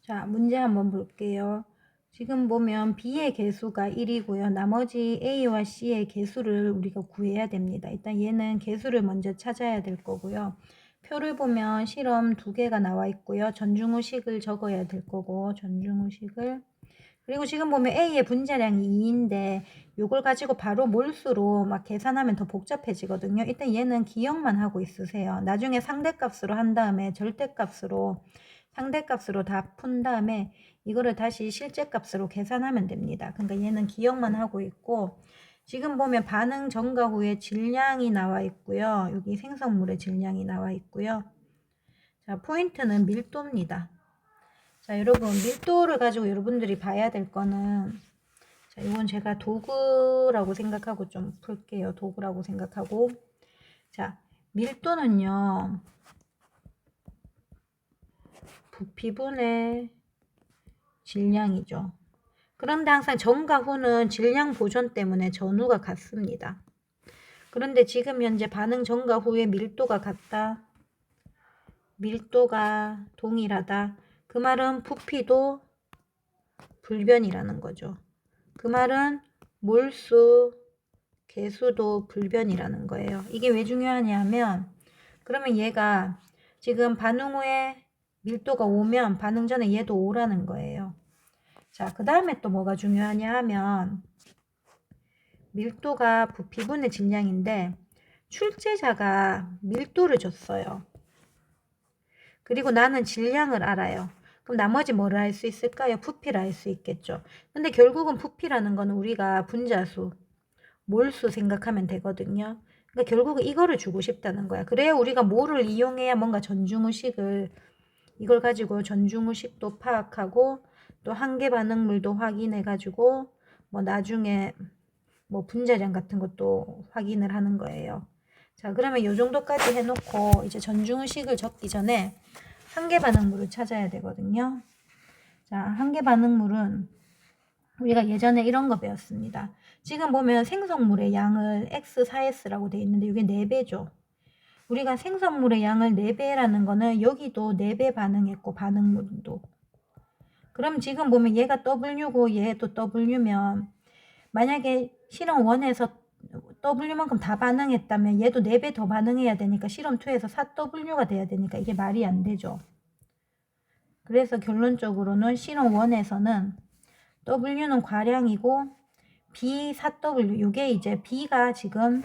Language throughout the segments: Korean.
자, 문제 한번 볼게요. 지금 보면 B의 개수가 1이고요. 나머지 A와 C의 개수를 우리가 구해야 됩니다. 일단 얘는 개수를 먼저 찾아야 될 거고요. 표를 보면 실험 2개가 나와 있고요. 전중후식을 적어야 될 거고, 전중후식을. 그리고 지금 보면 A의 분자량이 2인데 이걸 가지고 바로 몰수로 막 계산하면 더 복잡해지거든요. 일단 얘는 기억만 하고 있으세요. 나중에 상대값으로 한 다음에 상대값으로 다 푼 다음에 이거를 다시 실제값으로 계산하면 됩니다. 그러니까 얘는 기억만 하고 있고, 지금 보면 반응 전과 후에 질량이 나와 있고요. 여기 생성물의 질량이 나와 있고요. 자, 포인트는 밀도입니다. 자, 여러분 밀도를 가지고 여러분들이 봐야 될 거는, 자, 이건 제가 도구라고 생각하고 좀 풀게요. 도구라고 생각하고. 자, 밀도는요, 부피분의 질량이죠. 그런데 항상 전과 후는 질량 보존 때문에 전후가 같습니다. 그런데 지금 현재 반응 전과 후의 밀도가 같다. 밀도가 동일하다. 그 말은 부피도 불변이라는 거죠. 그 말은 몰수, 개수도 불변이라는 거예요. 이게 왜 중요하냐면, 그러면 얘가 지금 반응 후에 밀도가 5면 반응 전에 얘도 5라는 거예요. 자, 그 다음에 또 뭐가 중요하냐 하면, 밀도가 부피분의 질량인데 출제자가 밀도를 줬어요. 그리고 나는 질량을 알아요. 그럼 나머지 뭐를 알 수 있을까요? 부피를 알 수 있겠죠. 근데 결국은 부피라는 거는 우리가 분자수, 몰수 생각하면 되거든요. 그러니까 결국은 이거를 주고 싶다는 거야. 그래야 우리가 뭐를 이용해야 뭔가 전중후식을, 이걸 가지고 전중후식도 파악하고 또 한계 반응물도 확인해 가지고 뭐 나중에 뭐 분자량 같은 것도 확인을 하는 거예요. 자, 그러면 이 정도까지 해놓고 이제 전중식을 적기 전에 한계 반응물을 찾아야 되거든요. 자, 한계 반응물은 우리가 예전에 이런 거 배웠습니다. 지금 보면 생성물의 양을 X4S라고 되어 있는데 이게 4배죠. 우리가 생성물의 양을 4배라는 거는 여기도 4배 반응했고 반응물도. 그럼 지금 보면 얘가 W고 얘도 W면 만약에 실험 1에서 W만큼 다 반응했다면 얘도 4배 더 반응해야 되니까 실험 2에서 4W가 돼야 되니까 이게 말이 안 되죠. 그래서 결론적으로는 실험 1에서는 W는 과량이고 B 4W, 이게 이제 B가 지금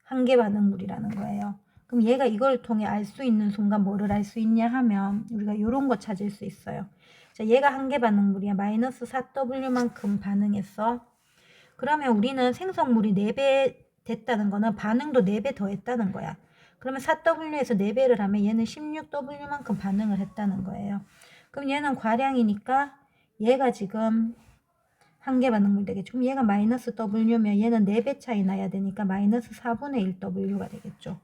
한계 반응물이라는 거예요. 그럼 얘가 이걸 통해 알 수 있는 순간 뭐를 알 수 있냐 하면 우리가 이런 거 찾을 수 있어요. 자, 얘가 한계 반응물이야. 마이너스 4W만큼 반응했어. 그러면 우리는 생성물이 4배 됐다는 거는 반응도 4배 더 했다는 거야. 그러면 4W에서 4배를 하면 얘는 16W만큼 반응을 했다는 거예요. 그럼 얘는 과량이니까 얘가 지금 한계 반응물 되겠죠. 그럼 얘가 마이너스 W면 얘는 4배 차이 나야 되니까 마이너스 4분의 1 W가 되겠죠.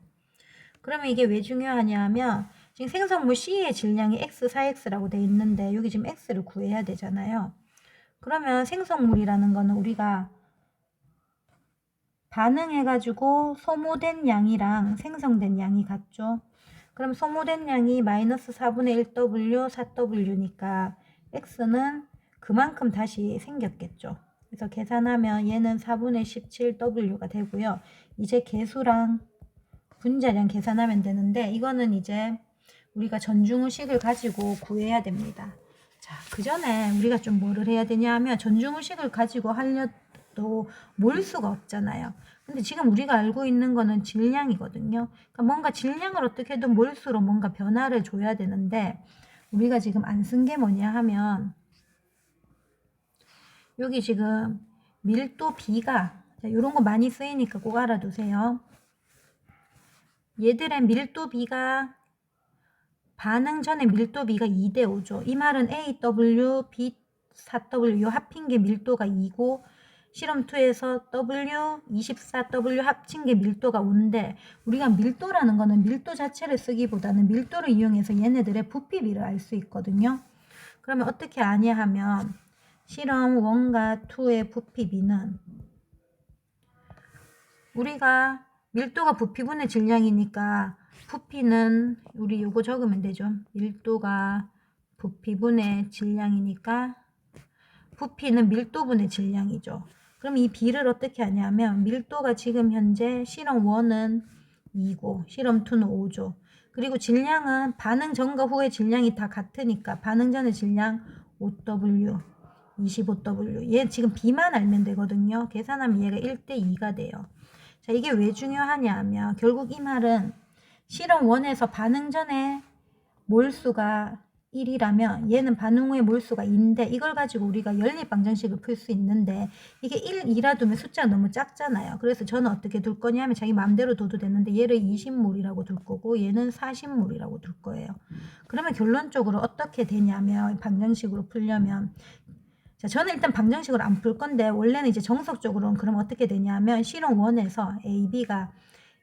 그러면 이게 왜 중요하냐 하면 지금 생성물 C의 질량이 X4X라고 돼 있는데 여기 지금 X를 구해야 되잖아요. 그러면 생성물이라는 거는 우리가 반응해가지고 소모된 양이랑 생성된 양이 같죠. 그럼 소모된 양이 마이너스 4분의 1W, 4W니까 X는 그만큼 다시 생겼겠죠. 그래서 계산하면 얘는 4분의 17W가 되고요. 이제 개수랑 분자량 계산하면 되는데 이거는 이제 우리가 전중후식을 가지고 구해야 됩니다. 자, 그 전에 우리가 좀 뭐를 해야 되냐 하면 전중후식을 가지고 하려도 몰수가 없잖아요. 근데 지금 우리가 알고 있는 거는 질량이거든요. 그러니까 뭔가 질량을 어떻게든 몰수로 뭔가 변화를 줘야 되는데 우리가 지금 안 쓴 게 뭐냐 하면 여기 지금 밀도 B가 이런 거 많이 쓰이니까 꼭 알아두세요. 얘들의 밀도 B가 반응 전에 밀도 B가 2대 5죠. 이 말은 AW, B4W 요 합힌 게 밀도가 2고 실험 2에서 W, 24W 합친 게 밀도가 5인데 우리가 밀도라는 거는 밀도 자체를 쓰기보다는 밀도를 이용해서 얘네들의 부피비를 알 수 있거든요. 그러면 어떻게 아냐 하면 실험 1과 2의 부피비는 우리가 밀도가 부피분의 질량이니까 부피는 우리 요거 적으면 되죠. 밀도가 부피분의 질량이니까 부피는 밀도분의 질량이죠. 그럼 이 B를 어떻게 하냐면 밀도가 지금 현재 실험 1은 2고 실험 2는 5죠. 그리고 질량은 반응 전과 후의 질량이 다 같으니까 반응 전의 질량 5W, 25W. 얘 지금 B만 알면 되거든요. 계산하면 얘가 1대2가 돼요. 자, 이게 왜 중요하냐 하면 결국 이 말은 실험 1에서 반응 전에 몰수가 1이라면 얘는 반응 후에 몰수가 2인데 이걸 가지고 우리가 연립방정식을 풀 수 있는데 이게 1, 2라 두면 숫자가 너무 작잖아요. 그래서 저는 어떻게 둘 거냐면 자기 마음대로 둬도 되는데 얘를 20몰이라고 둘 거고 얘는 40몰이라고 둘 거예요. 그러면 결론적으로 어떻게 되냐면 방정식으로 풀려면 자, 저는 일단 방정식으로 안 풀 건데 원래는 이제 정석적으로는 그럼 어떻게 되냐면 실험 1에서 A, B가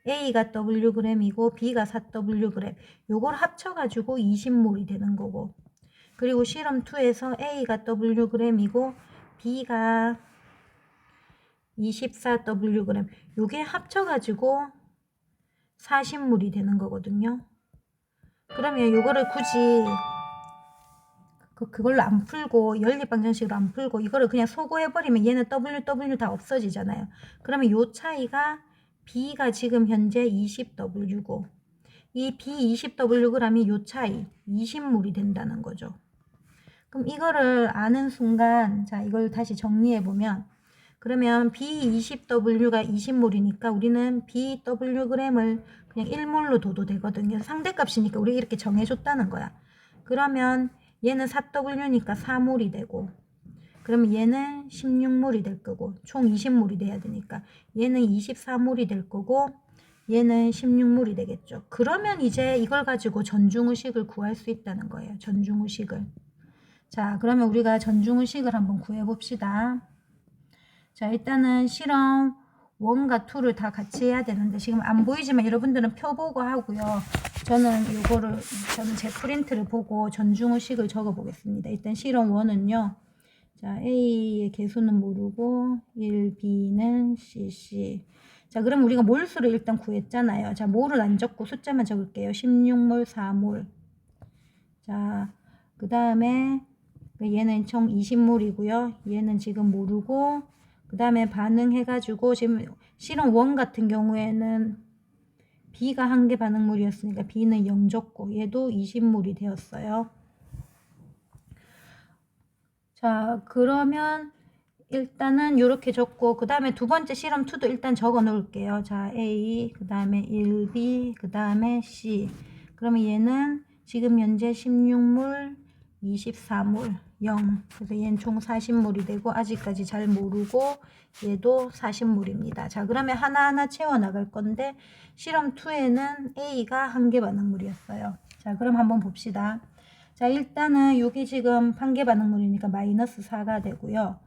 A가 Wg이고 B가 4Wg 요걸 합쳐가지고 20몰이 되는 거고 그리고 실험 2에서 A가 Wg이고 B가 24Wg 요게 합쳐가지고 40몰이 되는 거거든요. 그러면 요거를 굳이 그걸로 안 풀고 연립방정식으로 안 풀고 이거를 그냥 소거해버리면 얘는 W 다 없어지잖아요. 그러면 요 차이가 B가 지금 현재 20W고 이 B20Wg이 요 차이 20몰이 된다는 거죠. 그럼 이거를 아는 순간 자 이걸 다시 정리해보면 그러면 B20W가 20몰이니까 우리는 BWg을 그냥 1몰로 둬도 되거든요. 상대값이니까 우리 이렇게 정해줬다는 거야. 그러면 얘는 4W니까 4몰이 되고 그러면 얘는 16몰이 될 거고 총 20몰이 돼야 되니까 얘는 24몰이 될 거고 얘는 16몰이 되겠죠. 그러면 이제 이걸 가지고 전중의식을 구할 수 있다는 거예요. 전중의식을. 자, 그러면 우리가 전중의식을 한번 구해봅시다. 자, 일단은 실험 1과 2를 다 같이 해야 되는데 지금 안 보이지만 여러분들은 펴보고 하고요. 저는 제 프린트를 보고 전중의식을 적어 보겠습니다. 일단 실험 1은요. 자, A의 개수는 모르고 1, B는 CC. 자, 그럼 우리가 몰수를 일단 구했잖아요. 자, 몰을 안 적고 숫자만 적을게요. 16몰, 4몰. 자, 그 다음에 얘는 총 20몰이고요. 얘는 지금 모르고 그 다음에 반응해가지고 지금 실험 1 같은 경우에는 B가 한 개 반응물이었으니까 B는 0 줬고 얘도 20몰이 되었어요. 자, 그러면 일단은 이렇게 적고 그 다음에 두 번째 실험 2도 일단 적어 놓을게요. 자, A, 그 다음에 1B, 그 다음에 C. 그러면 얘는 지금 현재 16몰, 24몰, 0. 그래서 얘는 총 40몰이 되고 아직까지 잘 모르고 얘도 40몰입니다. 자, 그러면 하나하나 채워 나갈 건데 실험 2에는 A가 한 개 반응물이었어요. 자, 그럼 한번 봅시다. 자, 일단은 여기 지금 한 개 반응물이니까 마이너스 4가 되고요.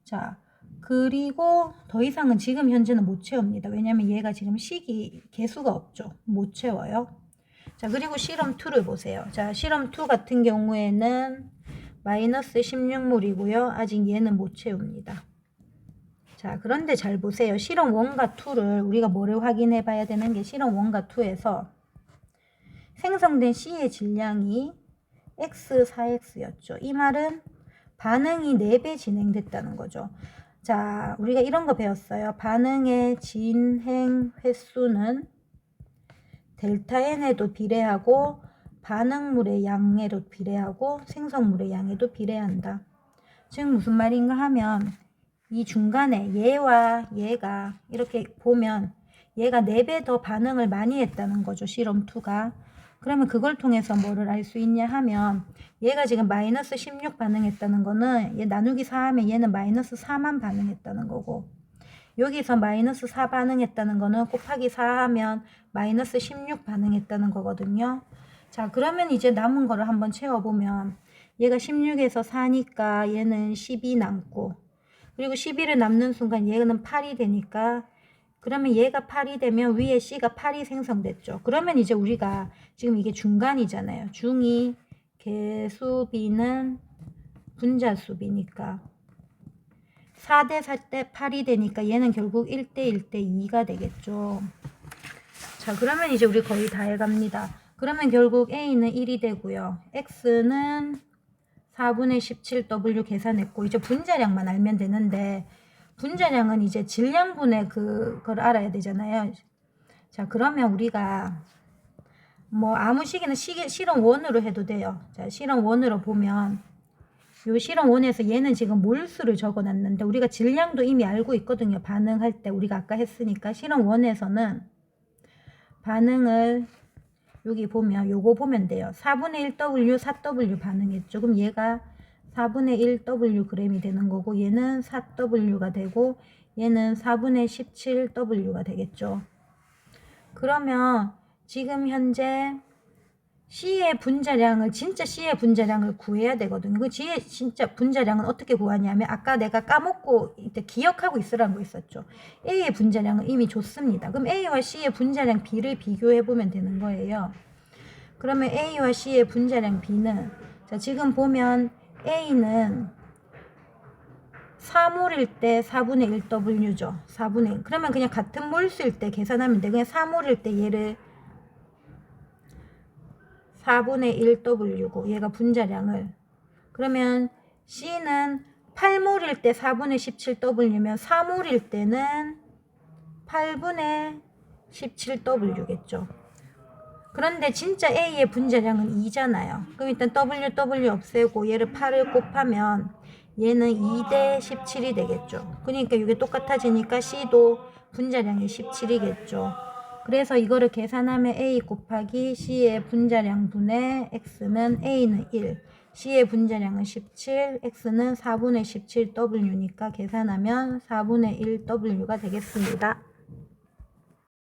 자, 그리고 더 이상은 지금 현재는 못 채웁니다. 왜냐면 얘가 지금 개수가 없죠. 못 채워요. 자, 그리고 실험 2를 보세요. 자, 실험 2 같은 경우에는 마이너스 16몰이고요. 아직 얘는 못 채웁니다. 자, 그런데 잘 보세요. 실험 1과 2를 우리가 뭐를 확인해 봐야 되는 게 실험 1과 2에서 생성된 C의 질량이 X, 4X였죠. 이 말은 반응이 4배 진행됐다는 거죠. 자, 우리가 이런 거 배웠어요. 반응의 진행 횟수는 델타 N에도 비례하고 반응물의 양에도 비례하고 생성물의 양에도 비례한다. 즉 무슨 말인가 하면 이 중간에 얘와 얘가 이렇게 보면 얘가 4배 더 반응을 많이 했다는 거죠. 실험 2가. 그러면 그걸 통해서 뭐를 알 수 있냐 하면 얘가 지금 마이너스 16 반응했다는 거는 얘 나누기 4 하면 얘는 마이너스 4만 반응했다는 거고 여기서 마이너스 4 반응했다는 거는 곱하기 4 하면 마이너스 16 반응했다는 거거든요. 자, 그러면 이제 남은 거를 한번 채워보면 얘가 16에서 4니까 얘는 10이 남고 그리고 11을 남는 순간 얘는 8이 되니까 그러면 얘가 8이 되면 위에 C가 8이 생성됐죠. 그러면 이제 우리가 지금 이게 중간이잖아요. 중이 개수 B는 분자수 B니까 4대 4 때 8이 되니까 얘는 결국 1대 1대 2가 되겠죠. 자, 그러면 이제 우리 거의 다 해갑니다. 그러면 결국 A는 1이 되고요. X는 4분의 17W 계산했고, 이제 분자량만 알면 되는데, 분자량은 이제 질량분의 그걸 알아야 되잖아요. 자, 그러면 우리가 뭐 아무 시기는 실험 원으로 해도 돼요. 자, 실험 원으로 보면 요 실험 원에서 얘는 지금 몰수를 적어놨는데 우리가 질량도 이미 알고 있거든요. 반응할 때 우리가 아까 했으니까 실험 원에서는 반응을 여기 보면 요거 보면 돼요. 4분의 1W 4W 반응했죠. 그럼 얘가 4분의 1W g이 되는 거고 얘는 4W가 되고 얘는 4분의 17W가 되겠죠. 그러면 지금 현재 C의 분자량을 진짜 C의 분자량을 구해야 되거든요. 그 C의 진짜 분자량은 어떻게 구하냐면 아까 내가 까먹고 기억하고 있으라는 거 있었죠. A의 분자량은 이미 줬습니다. 그럼 A와 C의 분자량 B를 비교해 보면 되는 거예요. 그러면 A와 C의 분자량 B는 자 지금 보면 A는 4몰일 때 4분의 1W죠. 4분의 1. 그러면 그냥 같은 몰수일 때 계산하면 돼. 그냥 4몰일 때 얘를 4분의 1W고 얘가 분자량을 그러면 C는 8몰일 때 4분의 17W면 4몰일 때는 8분의 17W겠죠. 그런데 진짜 A의 분자량은 2잖아요. 그럼 일단 W 없애고 얘를 8을 곱하면 얘는 2대 17이 되겠죠. 그러니까 이게 똑같아지니까 C도 분자량이 17이겠죠. 그래서 이거를 계산하면 A 곱하기 C의 분자량 분의 X는 A는 1, C의 분자량은 17, X는 4분의 17W니까 계산하면 4분의 1W가 되겠습니다.